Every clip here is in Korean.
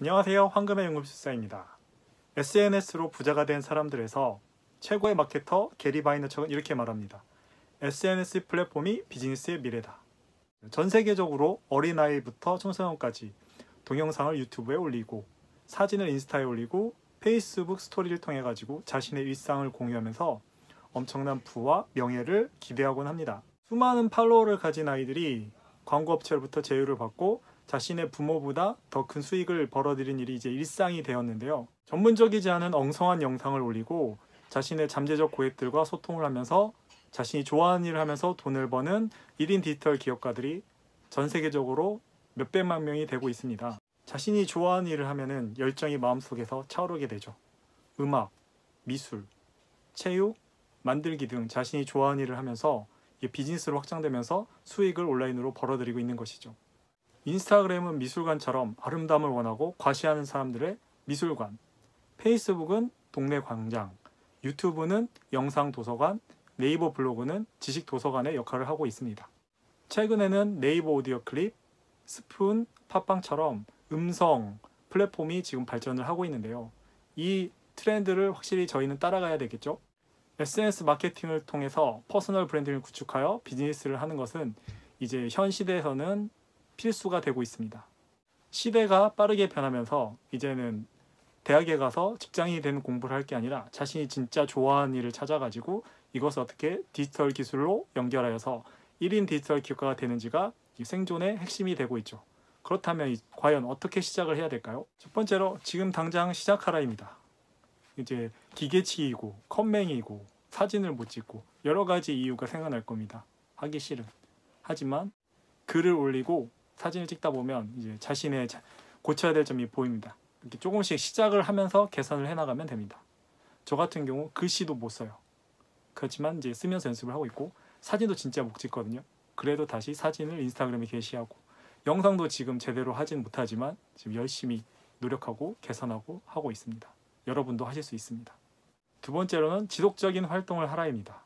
안녕하세요. 황금의 연금술사입니다. SNS로 부자가 된 사람들에서 최고의 마케터 게리 바이너처럼 이렇게 말합니다. SNS 플랫폼이 비즈니스의 미래다. 전 세계적으로 어린아이부터 청소년까지 동영상을 유튜브에 올리고 사진을 인스타에 올리고 페이스북 스토리를 통해 가지고 자신의 일상을 공유하면서 엄청난 부와 명예를 기대하곤 합니다. 수많은 팔로워를 가진 아이들이 광고업체로부터 제휴를 받고 자신의 부모보다 더 큰 수익을 벌어들인 일이 이제 일상이 되었는데요. 전문적이지 않은 엉성한 영상을 올리고 자신의 잠재적 고객들과 소통을 하면서 자신이 좋아하는 일을 하면서 돈을 버는 1인 디지털 기업가들이 전 세계적으로 몇백만 명이 되고 있습니다. 자신이 좋아하는 일을 하면은 열정이 마음속에서 차오르게 되죠. 음악, 미술, 체육, 만들기 등 자신이 좋아하는 일을 하면서 비즈니스로 확장되면서 수익을 온라인으로 벌어들이고 있는 것이죠. 인스타그램은 미술관처럼 아름다움을 원하고 과시하는 사람들의 미술관, 페이스북은 동네 광장, 유튜브는 영상 도서관, 네이버 블로그는 지식 도서관의 역할을 하고 있습니다. 최근에는 네이버 오디오 클립, 스푼, 팟빵처럼 음성 플랫폼이 지금 발전을 하고 있는데요. 이 트렌드를 확실히 저희는 따라가야 되겠죠. SNS 마케팅을 통해서 퍼스널 브랜딩을 구축하여 비즈니스를 하는 것은 이제 현 시대에서는 필수가 되고 있습니다. 시대가 빠르게 변하면서 이제는 대학에 가서 직장인이 되는 공부를 할 게 아니라 자신이 진짜 좋아하는 일을 찾아가지고 이것을 어떻게 디지털 기술로 연결하여서 1인 디지털 기업가가 되는지가 생존의 핵심이 되고 있죠. 그렇다면 과연 어떻게 시작을 해야 될까요? 첫 번째로 지금 당장 시작하라입니다. 이제 기계치이고 컴맹이고 사진을 못 찍고 여러 가지 이유가 생각날 겁니다. 하기 싫은. 하지만 글을 올리고 사진을 찍다 보면 이제 자신의 고쳐야 될 점이 보입니다. 이렇게 조금씩 시작을 하면서 개선을 해나가면 됩니다. 저 같은 경우 글씨도 못 써요. 그렇지만 이제 쓰면서 연습을 하고 있고 사진도 진짜 못 찍거든요. 그래도 다시 사진을 인스타그램에 게시하고 영상도 지금 제대로 하진 못하지만 지금 열심히 노력하고 개선하고 하고 있습니다. 여러분도 하실 수 있습니다. 두 번째로는 지속적인 활동을 하라입니다.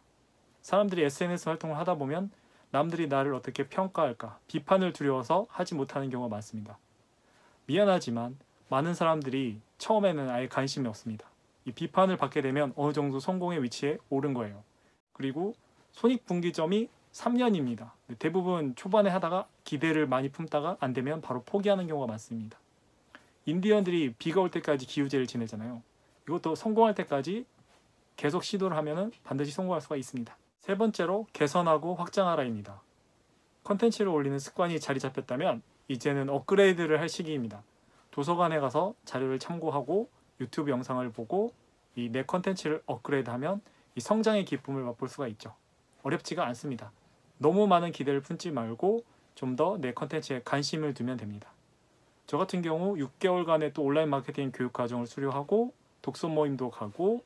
사람들이 SNS 활동을 하다 보면 남들이 나를 어떻게 평가할까, 비판을 두려워서 하지 못하는 경우가 많습니다. 미안하지만 많은 사람들이 처음에는 아예 관심이 없습니다. 이 비판을 받게 되면 어느 정도 성공의 위치에 오른 거예요. 그리고 손익분기점이 3년입니다. 대부분 초반에 하다가 기대를 많이 품다가 안 되면 바로 포기하는 경우가 많습니다. 인디언들이 비가 올 때까지 기우제를 지내잖아요. 이것도 성공할 때까지 계속 시도를 하면 반드시 성공할 수가 있습니다. 세 번째로 개선하고 확장하라입니다. 컨텐츠를 올리는 습관이 자리 잡혔다면 이제는 업그레이드를 할 시기입니다. 도서관에 가서 자료를 참고하고 유튜브 영상을 보고 이 내 컨텐츠를 업그레이드하면 이 성장의 기쁨을 맛볼 수가 있죠. 어렵지가 않습니다. 너무 많은 기대를 품지 말고 좀 더 내 컨텐츠에 관심을 두면 됩니다. 저 같은 경우 6개월간의 또 온라인 마케팅 교육 과정을 수료하고 독서 모임도 가고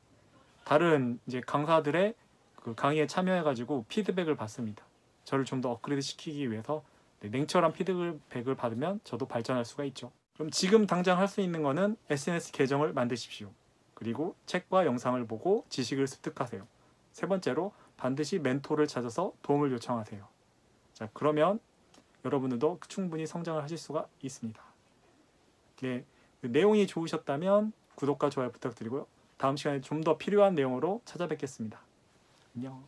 다른 이제 강사들의 그 강의에 참여해가지고 피드백을 받습니다. 저를 좀 더 업그레이드 시키기 위해서 냉철한 피드백을 받으면 저도 발전할 수가 있죠. 그럼 지금 당장 할 수 있는 거는 SNS 계정을 만드십시오. 그리고 책과 영상을 보고 지식을 습득하세요. 세 번째로 반드시 멘토를 찾아서 도움을 요청하세요. 자, 그러면 여러분들도 충분히 성장을 하실 수가 있습니다. 네, 내용이 좋으셨다면 구독과 좋아요 부탁드리고요. 다음 시간에 좀 더 필요한 내용으로 찾아뵙겠습니다. 안녕.